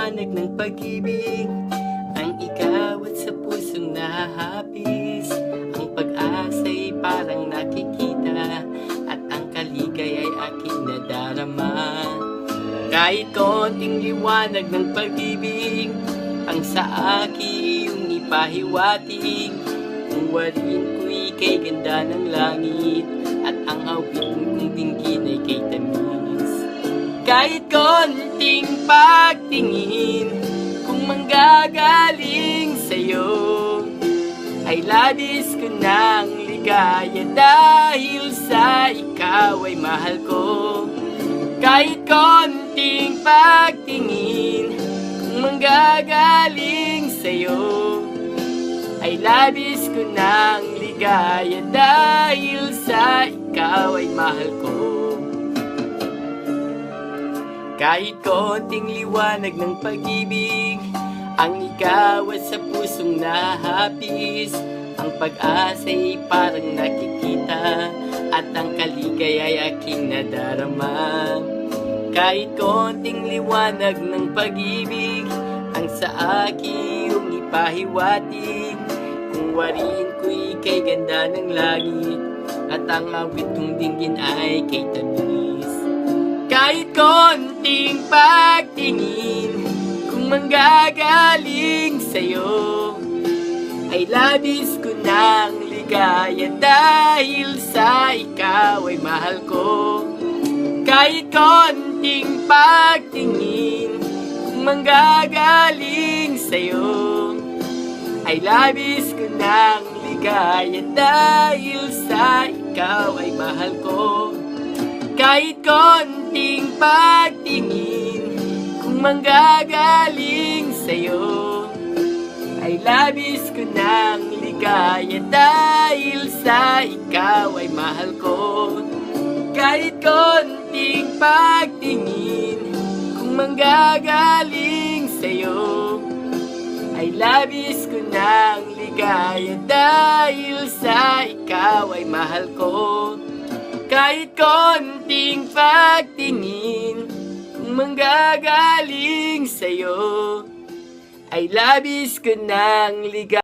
liwanag ng pag-ibig, ang ikaw at sa pusong nahahapis. Ang pag-asa'y parang nakikita, at ang kaligay ay aking nadarama. Kahit konting liwanag ng pag-ibig, ang sa akin yung ipahiwatig. Kung warin ko'y kay ganda ng langit, at ang awit kong dinggin ay kay tamis. Kahit konting pagtingin, kung manggagaling sa'yo, ay labis ko ng ligaya dahil sa ikaw ay mahal ko. Kahit konting pagtingin, kung manggagaling sa'yo, ay labis ko ng ligaya dahil sa ikaw ay mahal ko. Kahit konting liwanag ng pag-ibig, ang ikaw at sa pusong nahapis. Ang pag-asa'y parang nakikita, at ang kaligay ay aking nadarama. Kahit konting liwanag ng pag-ibig, ang sa akin yung ipahiwatig. Kung warin ko'y kay ganda ng langit, at ang awit kong dinggin ay kay tamis. Kahit konting pagtingin, kung manggagaling sa'yo, ay labis ko ng ligaya dahil sa ikaw ay mahal ko. Kahit konting pagtingin, kung manggagaling sa'yo, ay labis ko ng ligaya dahil sa ikaw ay mahal ko. Kahit konting pagtingin, kung manggagaling sa'yo, ay labis ko ng ligaya dahil sa ikaw ay mahal ko. Kahit konting pagtingin, kung manggagaling sa'yo, ay labis ko ng ligaya dahil sa ikaw ay mahal ko. Kahit konting pagtingin, kung manggagaling sa'yo, ay labis ko ng ligaya.